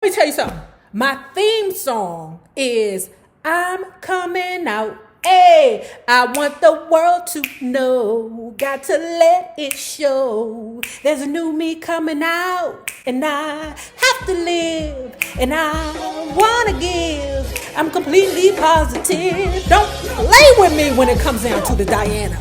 me tell you something. My theme song is I'm Coming Out. Hey, I want the world to know. Got to let it show. There's a new me coming out. And I have to live. And I want to give. I'm completely positive. Don't play with me when it comes down to the Diana.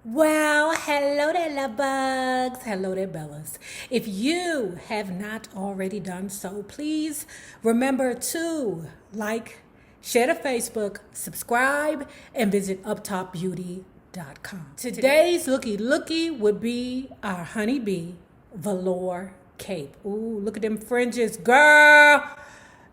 Well, hello there, love bugs. Hello there, Bellas. If you have not already done so, please remember to like, share to Facebook, subscribe, and visit uptopbeauty.com. Today's looky would be our honeybee velour cape. Ooh, look at them fringes, girl.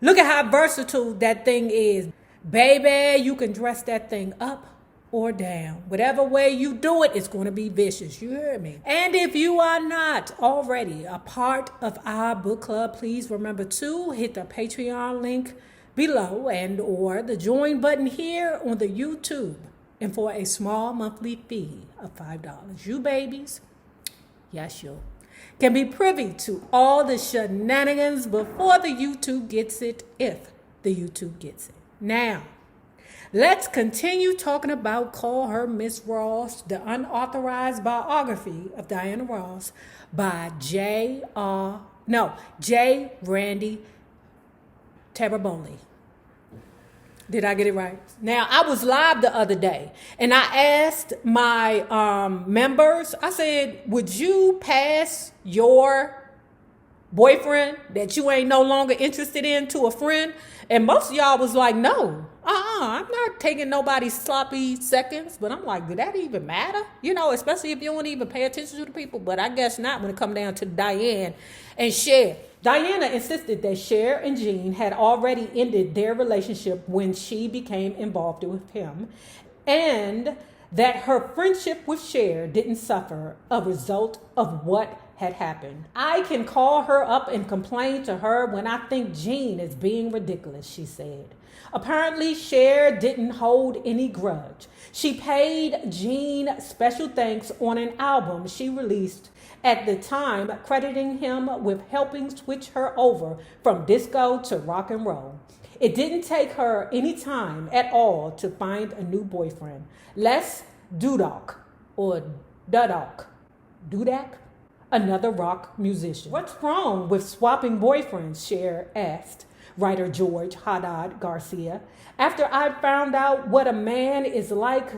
Look at how versatile that thing is. Baby, you can dress that thing up or down. Whatever way you do it, it's going to be vicious. You heard me? And if you are not already a part of our book club, please remember to hit the Patreon link below and or the join button here on the YouTube. And for a small monthly fee of $5, you babies, yes you, can be privy to all the shenanigans before the YouTube gets it, if the YouTube gets it. Now, let's continue talking about Call Her Miss Ross, the unauthorized biography of Diana Ross by J. Randy Teraboli. Did I get it right? Now, I was live the other day, and I asked my members, I said, would you pass your boyfriend that you ain't no longer interested in to a friend? And most of y'all was like, no, I'm not taking nobody's sloppy seconds. But I'm like, did that even matter? You know, especially if you don't even pay attention to the people. But I guess not when it come down to Diane and Cher. Diana insisted that Cher and Gene had already ended their relationship when she became involved with him, and that her friendship with Cher didn't suffer a result of what had happened. I can call her up and complain to her when I think Gene is being ridiculous, she said. Apparently, Cher didn't hold any grudge. She paid Gene special thanks on an album she released at the time, crediting him with helping switch her over from disco to rock and roll. It didn't take her any time at all to find a new boyfriend. Les Dudok, or Dudak, another rock musician. What's wrong with swapping boyfriends, Cher asked writer George Haddad Garcia. After I found out what a man is like,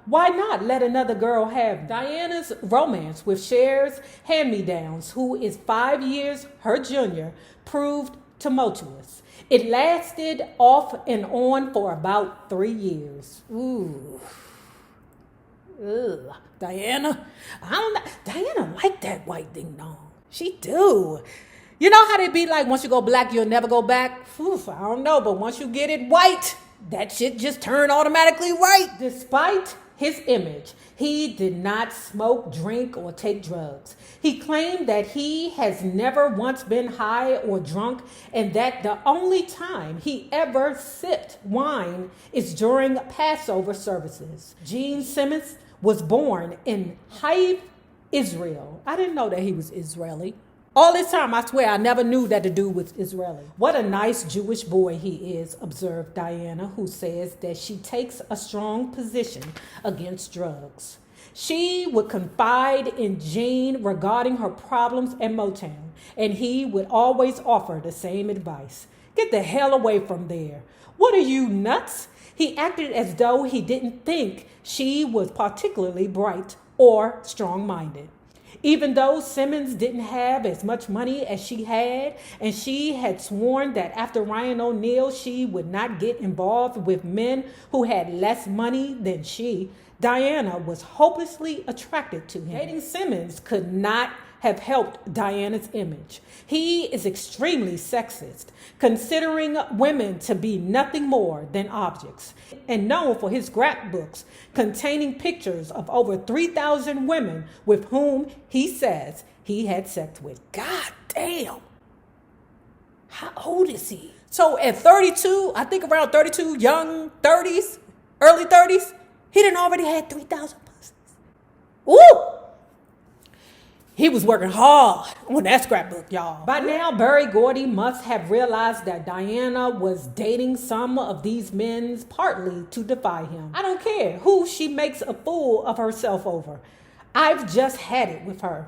why not let another girl have Diana's romance with Cher's hand-me-downs, who is 5 years her junior, proved tumultuous. It lasted off and on for about 3 years. Ooh. Ugh. Diana, Diana like that white ding dong. She do. You know how they be like, once you go black, you'll never go back? Oof, I don't know, but once you get it white, that shit just turn automatically right. Despite his image, he did not smoke, drink, or take drugs. He claimed that he has never once been high or drunk, and that the only time he ever sipped wine is during Passover services. Gene Simmons was born in Haifa, Israel. I didn't know that he was Israeli. All this time, I swear, I never knew that the dude was Israeli. What a nice Jewish boy he is, observed Diana, who says that she takes a strong position against drugs. She would confide in Gene regarding her problems at Motown, and he would always offer the same advice. Get the hell away from there. What are you, nuts? He acted as though he didn't think she was particularly bright or strong-minded. Even though Simmons didn't have as much money as she had, and she had sworn that after Ryan O'Neal, she would not get involved with men who had less money than she, Diana was hopelessly attracted to him. Dating Simmons could not have helped Diana's image. He is extremely sexist, considering women to be nothing more than objects, and known for his scrapbooks containing pictures of over 3,000 women with whom he says he had sex with. God damn. How old is he? So at 32, I think around 32, young 30s, early 30s, he done already had 3,000 pussies. Ooh! He was working hard on that scrapbook, y'all. By now, Berry Gordy must have realized that Diana was dating some of these men partly to defy him. I don't care who she makes a fool of herself over. I've just had it with her.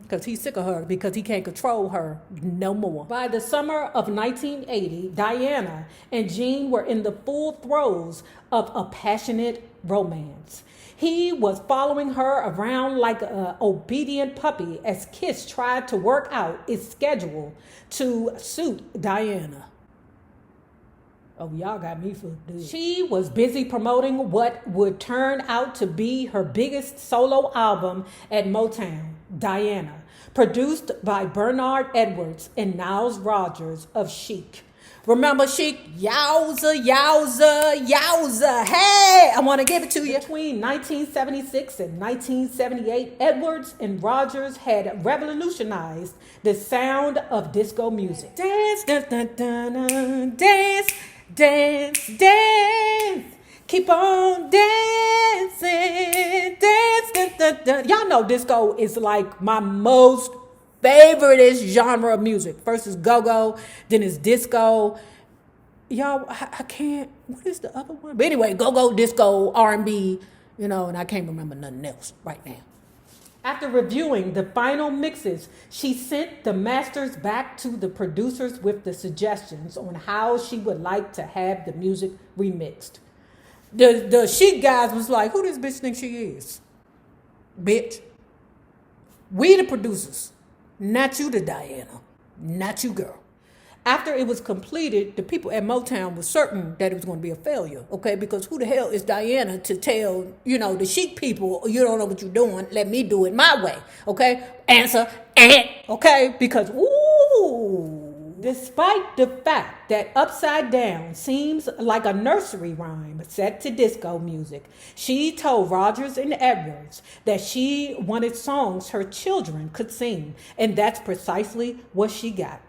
Because he's sick of her because he can't control her no more. By the summer of 1980, Diana and Gene were in the full throes of a passionate romance. He was following her around like an obedient puppy as Kiss tried to work out its schedule to suit Diana. Oh, y'all got me for this. She was busy promoting what would turn out to be her biggest solo album at Motown, Diana, produced by Bernard Edwards and Niles Rodgers of Chic. Remember Chic? Yowza, yowza, yowza. Hey, I want to give it to you. Between 1976 and 1978, Edwards and Rodgers had revolutionized the sound of disco music. Dance, dun, dun, dun, dun, dance, dance, dance. Keep on dancing, dance, dun, dun, dun. Y'all know disco is like my most favorite genre of music. First is go-go, then is disco. Y'all, I can't, what is the other one? But anyway, go-go, disco, R&B, and I can't remember nothing else right now. After reviewing the final mixes, she sent the masters back to the producers with the suggestions on how she would like to have the music remixed. The Chic guys was like, who this bitch think she is? Bitch. We the producers. Not you, the Diana. Not you, girl. After it was completed, the people at Motown were certain that it was going to be a failure, okay? Because who the hell is Diana to tell, the Chic people, you don't know what you're doing, let me do it my way, okay? Answer, okay? Because, despite the fact that Upside Down seems like a nursery rhyme set to disco music, she told Rodgers and Edwards that she wanted songs her children could sing, and that's precisely what she got.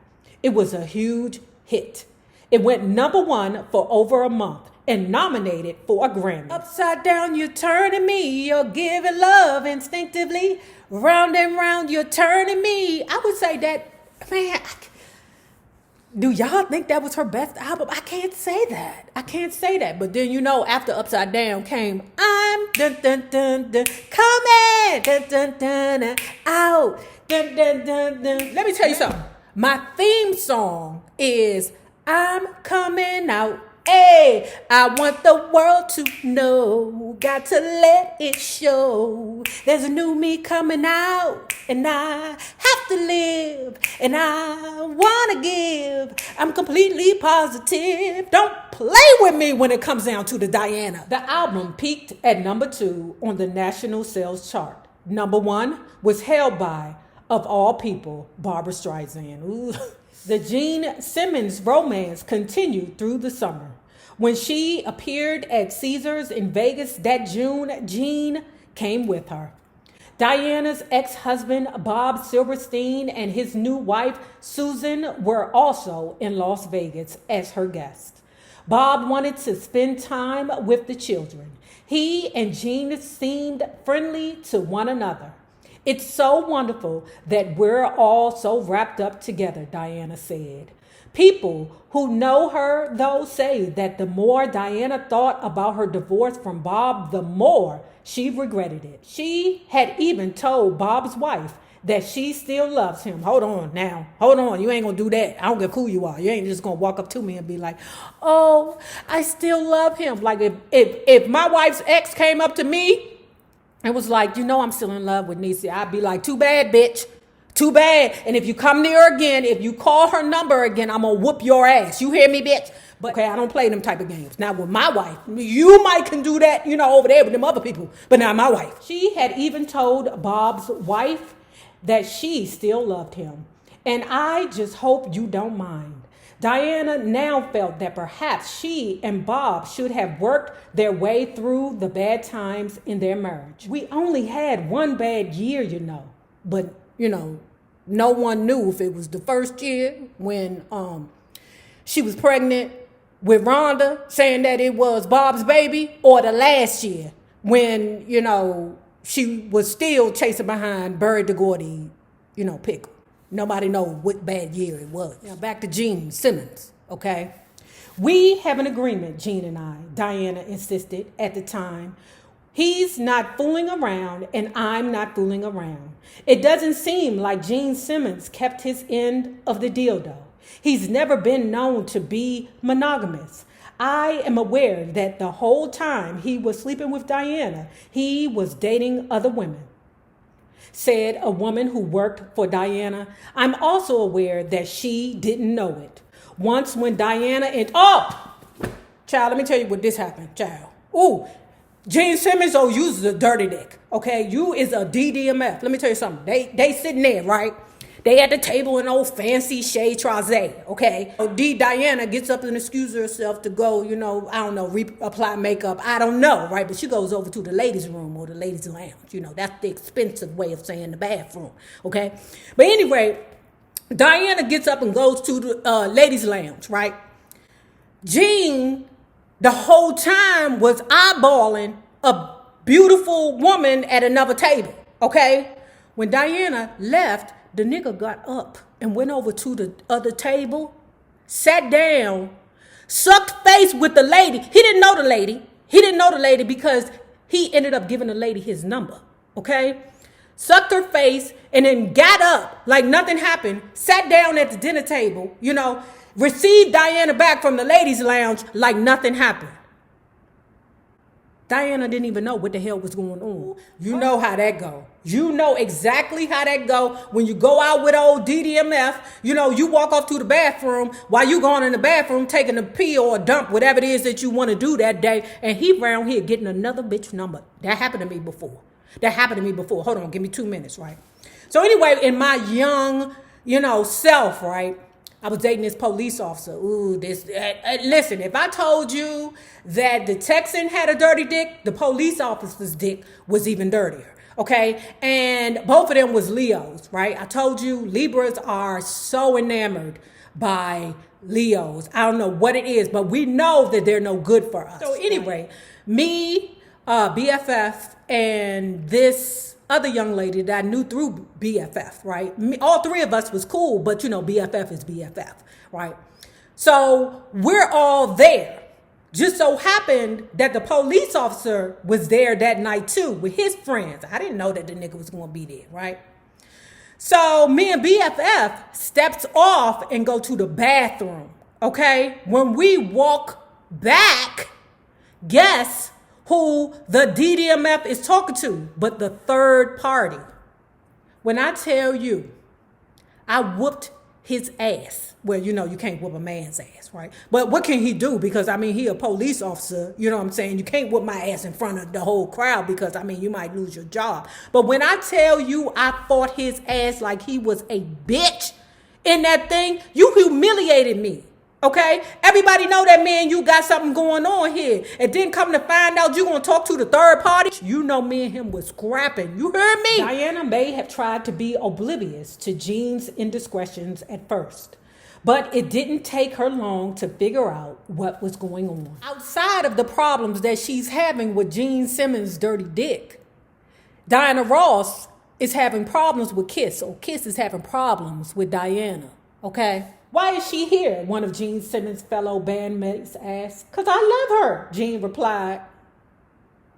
It was a huge hit. It went #1 for over a month and nominated for a Grammy. Upside down, you're turning me, you're giving love instinctively. Round and round, you're turning me. I would say that, man, do y'all think that was her best album? I can't say that. But then, after Upside Down came, I'm dun dun dun dun coming dun dun dun, dun out dun dun dun dun. Let me tell you something. My theme song is I'm coming out. Hey, I want the world to know. Got to let it show. There's a new me coming out, and I have to live, and I want to give. I'm completely positive. Don't play with me when it comes down to the Diana. The album peaked at #2 on the national sales chart. #1 was held by, of all people, Barbra Streisand. Ooh. The Gene Simmons romance continued through the summer. When she appeared at Caesars in Vegas that June, Gene came with her. Diana's ex-husband, Bob Silverstein, and his new wife, Susan, were also in Las Vegas as her guests. Bob wanted to spend time with the children. He and Gene seemed friendly to one another. It's so wonderful that we're all so wrapped up together, Diana said. People who know her, though, say that the more Diana thought about her divorce from Bob, the more she regretted it. She had even told Bob's wife that she still loves him. Hold on, you ain't gonna do that. I don't care who you are. You ain't just gonna walk up to me and be like, oh, I still love him. Like if my wife's ex came up to me It was like, I'm still in love with Niecy. I'd be like, too bad, bitch. Too bad. And if you come near her again, if you call her number again, I'm going to whoop your ass. You hear me, bitch? But okay, I don't play them type of games. Now with my wife, you might can do that, over there with them other people, but not my wife. She had even told Bob's wife that she still loved him. And I just hope you don't mind. Diana now felt that perhaps she and Bob should have worked their way through the bad times in their marriage. We only had one bad year, but, no one knew if it was the first year when she was pregnant with Rhonda, saying that it was Bob's baby, or the last year when, she was still chasing behind Barry DeGordy, pickle. Nobody knows what bad year it was. Now back to Gene Simmons, okay? We have an agreement, Gene and I, Diana insisted at the time. He's not fooling around and I'm not fooling around. It doesn't seem like Gene Simmons kept his end of the deal though. He's never been known to be monogamous. I am aware that the whole time he was sleeping with Diana, he was dating other women, said a woman who worked for Diana. I'm also aware that she didn't know it. Once when Diana child, let me tell you what this happened, child. Gene Simmons, you's a dirty dick, okay? You is a DDMF. Let me tell you something. They sitting there, right? They at the table in old fancy Chez Trousseau, okay? Diana gets up and excuses herself to go, reapply makeup. I don't know, right? But she goes over to the ladies' room or the ladies' lounge. That's the expensive way of saying the bathroom, okay? But anyway, Diana gets up and goes to the ladies' lounge, right? Gene, the whole time, was eyeballing a beautiful woman at another table, okay? When Diana left, the nigga got up and went over to the other table, sat down, sucked face with the lady. He didn't know the lady. He didn't know the lady because he ended up giving the lady his number, okay? Sucked her face and then got up like nothing happened, sat down at the dinner table, received Diana back from the ladies' lounge like nothing happened. Diana didn't even know what the hell was going on. You know how that go. You know exactly how that go. When you go out with old DDMF, you walk off to the bathroom while you going in the bathroom taking a pee or a dump, whatever it is that you want to do that day, and he around here getting another bitch number. That happened to me before. Hold on, give me 2 minutes, right? So anyway, in my young, self, right, I was dating this police officer. Listen, if I told you that the Texan had a dirty dick, the police officer's dick was even dirtier, okay? And both of them was Leos, right? I told you Libras are so enamored by Leos. I don't know what it is, but we know that they're no good for us. So anyway, me, BFF, and this other young lady that I knew through BFF, right? All three of us was cool, but BFF is BFF, right? So we're all there. Just so happened that the police officer was there that night too with his friends. I didn't know that the nigga was going to be there, right? So me and BFF steps off and go to the bathroom, okay? When we walk back, guess who the DDMF is talking to, but the third party. When I tell you, I whooped his ass. Well, you can't whoop a man's ass, right? But what can he do? Because, he a police officer, you know what I'm saying? You can't whoop my ass in front of the whole crowd because, you might lose your job. But when I tell you I fought his ass like he was a bitch in that thing, you humiliated me. Okay, everybody know that me and you got something going on here. And then come to find out you gonna talk to the third party. Me and him was scrapping. You heard me? Diana may have tried to be oblivious to Gene's indiscretions at first, but it didn't take her long to figure out what was going on. Outside of the problems that she's having with Gene Simmons' dirty dick, Diana Ross is having problems with Kiss, or Kiss is having problems with Diana, okay? Why is she here? One of Gene Simmons' fellow bandmates asked. Because I love her, Gene replied.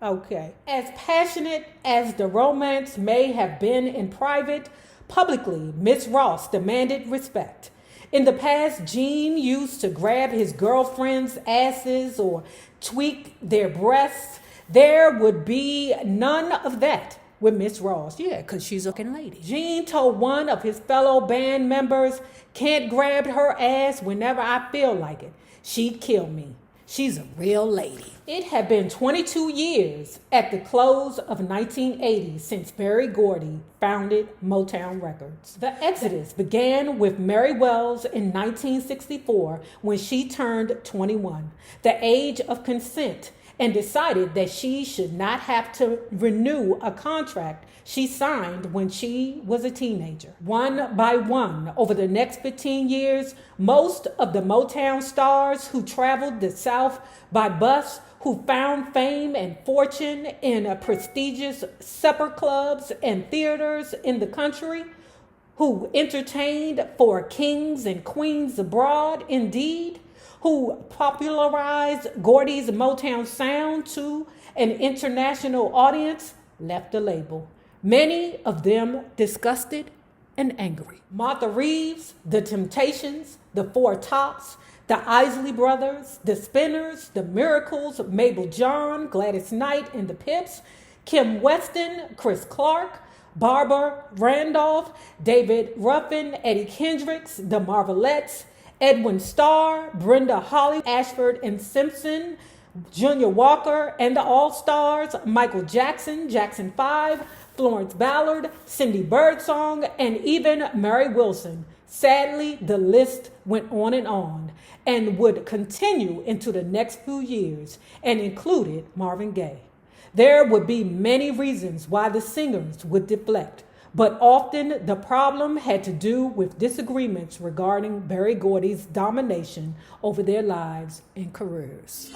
Okay. As passionate as the romance may have been in private, publicly, Miss Ross demanded respect. In the past, Gene used to grab his girlfriends' asses or tweak their breasts. There would be none of that with Miss Ross. Yeah, because she's a fucking lady. Gene told one of his fellow band members, can't grab her ass whenever I feel like it. She'd kill me. She's a real lady. It had been 22 years at the close of 1980 since Berry Gordy founded Motown Records. The exodus began with Mary Wells in 1964 when she turned 21, the age of consent, and decided that she should not have to renew a contract she signed when she was a teenager. One by one, over the next 15 years, most of the Motown stars who traveled the South by bus, who found fame and fortune in prestigious supper clubs and theaters in the country, who entertained for kings and queens abroad, indeed, who popularized Gordy's Motown sound to an international audience, left the label. Many of them disgusted and angry. Martha Reeves, The Temptations, The Four Tops, the Isley Brothers, the Spinners, the Miracles, Mabel John, Gladys Knight and the Pips, Kim Weston, Chris Clark, Barbara Randolph, David Ruffin, Eddie Kendricks, the Marvelettes, Edwin Starr, Brenda Holly, Ashford and Simpson, Junior Walker and the All-Stars, Michael Jackson, Jackson 5, Florence Ballard, Cindy Birdsong, and even Mary Wilson. Sadly, the list went on and would continue into the next few years and included Marvin Gaye. There would be many reasons why the singers would deflect, but often the problem had to do with disagreements regarding Berry Gordy's domination over their lives and careers.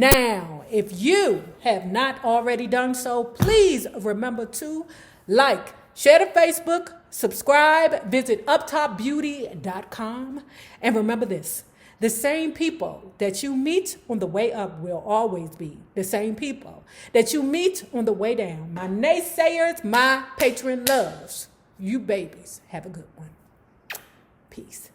Now, if you have not already done so, please remember to like, share to Facebook, subscribe, visit uptopbeauty.com, and remember this. The same people that you meet on the way up will always be the same people that you meet on the way down. My naysayers, my patron loves. You babies, have a good one. Peace.